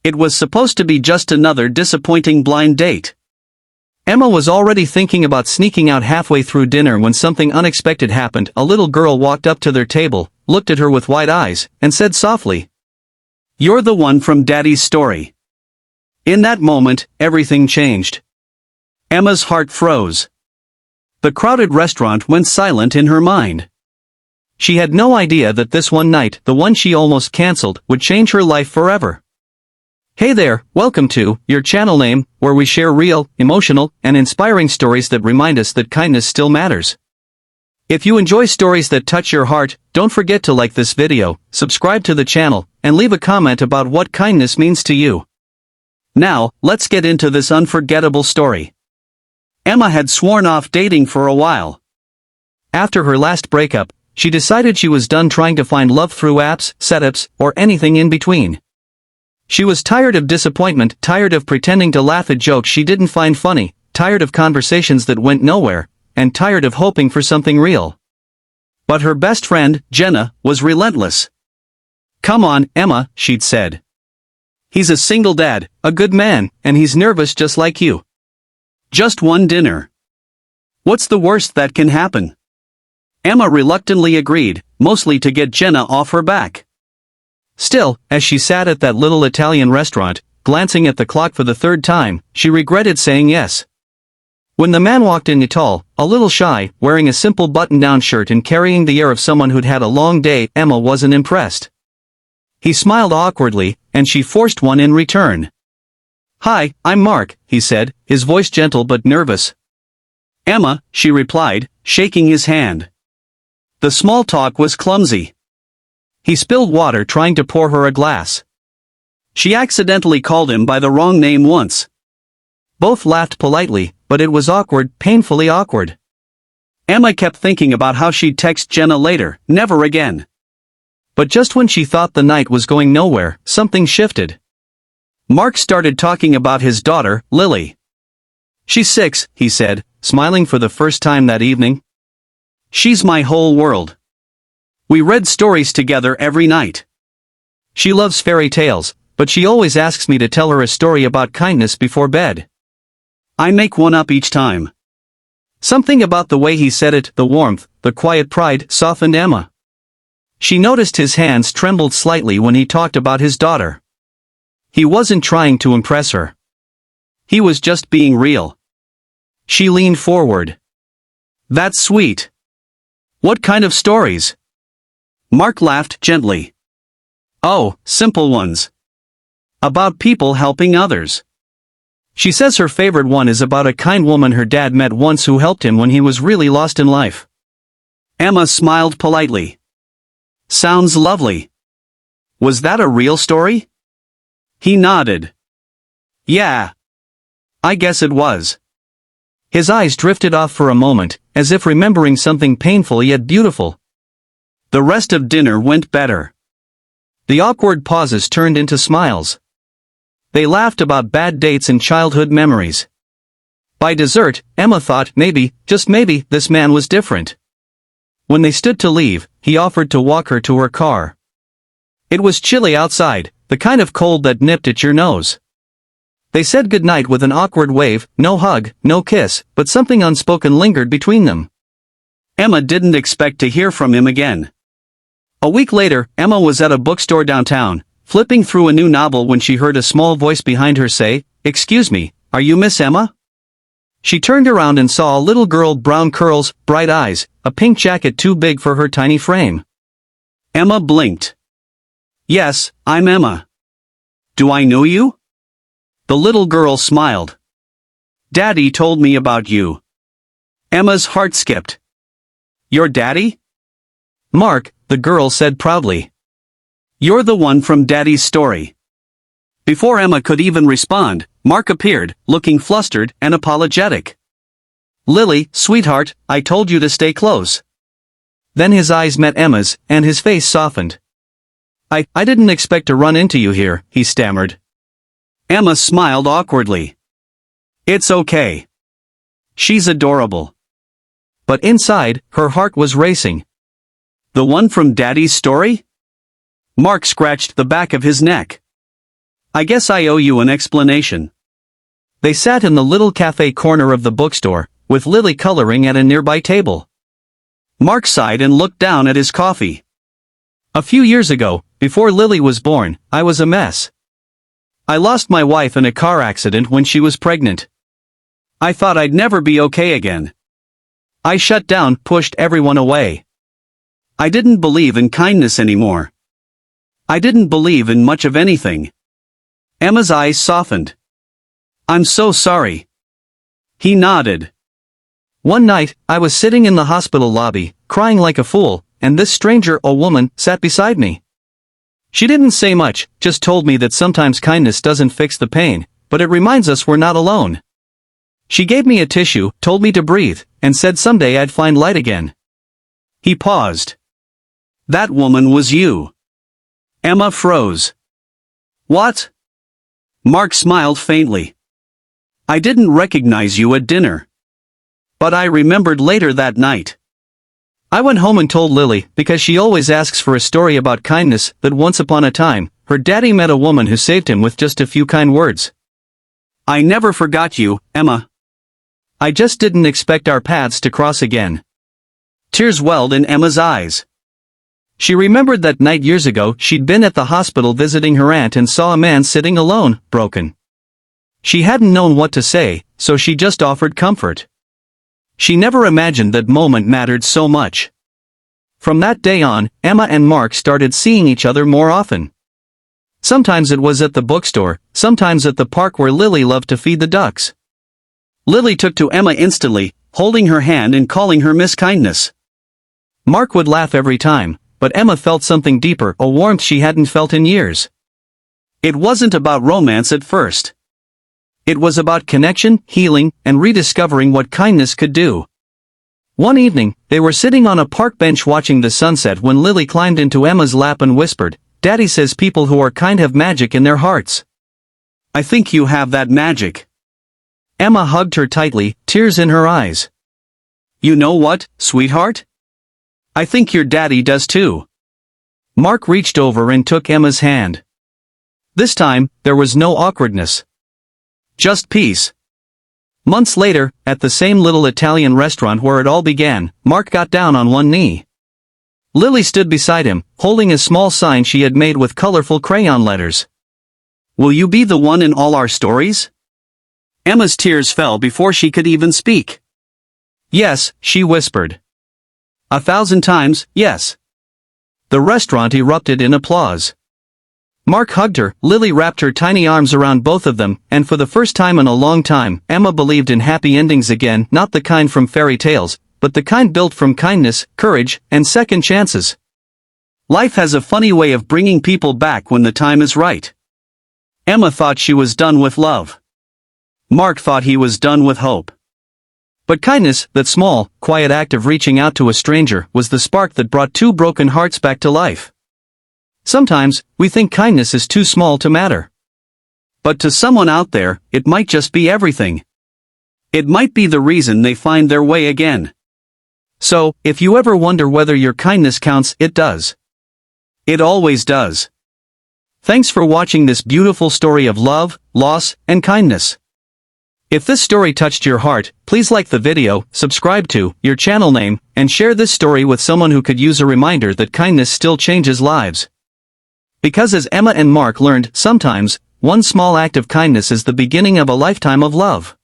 It was supposed to be just another disappointing blind date. Emma was already thinking about sneaking out halfway through dinner when something unexpected happened. A little girl walked up to their table, looked at her with wide eyes, and said softly, "You're the one from Daddy's story." In that moment, everything changed. Emma's heart froze. The crowded restaurant went silent in her mind. She had no idea that this one night, the one she almost cancelled, would change her life forever. Hey there, welcome to your channel name, where we share real, emotional, and inspiring stories that remind us that kindness still matters. If you enjoy stories that touch your heart, don't forget to like this video, subscribe to the channel, and leave a comment about what kindness means to you. Now, let's get into this unforgettable story. Emma had sworn off dating for a while. After her last breakup, she decided she was done trying to find love through apps, setups, or anything in between. She was tired of disappointment, tired of pretending to laugh at jokes she didn't find funny, tired of conversations that went nowhere, and tired of hoping for something real. But her best friend, Jenna, was relentless. "Come on, Emma," she'd said. "He's a single dad, a good man, and he's nervous just like you. Just one dinner. What's the worst that can happen?" Emma reluctantly agreed, mostly to get Jenna off her back. Still, as she sat at that little Italian restaurant, glancing at the clock for the third time, she regretted saying yes. When the man walked in tall, a little shy, wearing a simple button-down shirt and carrying the air of someone who'd had a long day, Emma wasn't impressed. He smiled awkwardly, and she forced one in return. "Hi, I'm Mark," he said, his voice gentle but nervous. "Emma," she replied, shaking his hand. The small talk was clumsy. He spilled water trying to pour her a glass. She accidentally called him by the wrong name once. Both laughed politely, but it was awkward, painfully awkward. Emma kept thinking about how she'd text Jenna later, never again. But just when she thought the night was going nowhere, something shifted. Mark started talking about his daughter, Lily. "She's 6, he said, smiling for the first time that evening. "She's my whole world. We read stories together every night. She loves fairy tales, but she always asks me to tell her a story about kindness before bed. I make one up each time." Something about the way he said it, the warmth, the quiet pride, softened Emma. She noticed his hands trembled slightly when he talked about his daughter. He wasn't trying to impress her. He was just being real. She leaned forward. "That's sweet. What kind of stories?" Mark laughed gently. "Oh, simple ones. About people helping others. She says her favorite one is about a kind woman her dad met once who helped him when he was really lost in life." Emma smiled politely. "Sounds lovely. Was that a real story?" He nodded. "Yeah. I guess it was." His eyes drifted off for a moment, as if remembering something painful yet beautiful. The rest of dinner went better. The awkward pauses turned into smiles. They laughed about bad dates and childhood memories. By dessert, Emma thought maybe, just maybe, this man was different. When they stood to leave, he offered to walk her to her car. It was chilly outside, the kind of cold that nipped at your nose. They said goodnight with an awkward wave, no hug, no kiss, but something unspoken lingered between them. Emma didn't expect to hear from him again. A week later, Emma was at a bookstore downtown, flipping through a new novel when she heard a small voice behind her say, "Excuse me, are you Miss Emma?" She turned around and saw a little girl, brown curls, bright eyes, a pink jacket too big for her tiny frame. Emma blinked. "Yes, I'm Emma. Do I know you?" The little girl smiled. "Daddy told me about you." Emma's heart skipped. "Your daddy?" "Mark," the girl said proudly. "You're the one from Daddy's story." Before Emma could even respond, Mark appeared, looking flustered and apologetic. "Lily, sweetheart, I told you to stay close." Then his eyes met Emma's, and his face softened. I didn't expect to run into you here," he stammered. Emma smiled awkwardly. "It's okay. She's adorable." But inside, her heart was racing. "The one from Daddy's story?" Mark scratched the back of his neck. I guess I owe you an explanation. They sat in the little cafe corner of the bookstore, with Lily coloring at a nearby table. Mark sighed and looked down at his coffee. A few years ago, before Lily was born, I was a mess. I lost my wife in a car accident when she was pregnant. I thought I'd never be okay again. I shut down, pushed everyone away. I didn't believe in kindness anymore. I didn't believe in much of anything. Emma's eyes softened. I'm so sorry. He nodded. One night, I was sitting in the hospital lobby, crying like a fool, and this stranger, a woman, sat beside me. She didn't say much, just told me that sometimes kindness doesn't fix the pain, but it reminds us we're not alone. She gave me a tissue, told me to breathe, and said someday I'd find light again. He paused. That woman was you. Emma froze. What? Mark smiled faintly. I didn't recognize you at dinner. But I remembered later that night. I went home and told Lily, because she always asks for a story about kindness, that once upon a time, her daddy met a woman who saved him with just a few kind words. I never forgot you, Emma. I just didn't expect our paths to cross again. Tears welled in Emma's eyes. She remembered that night years ago she'd been at the hospital visiting her aunt and saw a man sitting alone, broken. She hadn't known what to say, so she just offered comfort. She never imagined that moment mattered so much. From that day on, Emma and Mark started seeing each other more often. Sometimes it was at the bookstore, sometimes at the park where Lily loved to feed the ducks. Lily took to Emma instantly, holding her hand and calling her Miss Kindness. Mark would laugh every time, but Emma felt something deeper, a warmth she hadn't felt in years. It wasn't about romance at first. It was about connection, healing, and rediscovering what kindness could do. One evening, they were sitting on a park bench watching the sunset when Lily climbed into Emma's lap and whispered, Daddy says people who are kind have magic in their hearts. I think you have that magic. Emma hugged her tightly, tears in her eyes. You know what, sweetheart? I think your daddy does too. Mark reached over and took Emma's hand. This time, there was no awkwardness. Just peace. Months later, at the same little Italian restaurant where it all began, Mark got down on one knee. Lily stood beside him, holding a small sign she had made with colorful crayon letters. Will you be the one in all our stories? Emma's tears fell before she could even speak. Yes, she whispered. 1,000 times, yes. The restaurant erupted in applause. Mark hugged her, Lily wrapped her tiny arms around both of them, and for the first time in a long time, Emma believed in happy endings again, not the kind from fairy tales, but the kind built from kindness, courage, and second chances. Life has a funny way of bringing people back when the time is right. Emma thought she was done with love. Mark thought he was done with hope. But kindness, that small, quiet act of reaching out to a stranger, was the spark that brought two broken hearts back to life. Sometimes, we think kindness is too small to matter. But to someone out there, it might just be everything. It might be the reason they find their way again. So, if you ever wonder whether your kindness counts, it does. It always does. Thanks for watching this beautiful story of love, loss, and kindness. If this story touched your heart, please like the video, subscribe to your channel name, and share this story with someone who could use a reminder that kindness still changes lives. Because as Emma and Mark learned, sometimes, one small act of kindness is the beginning of a lifetime of love.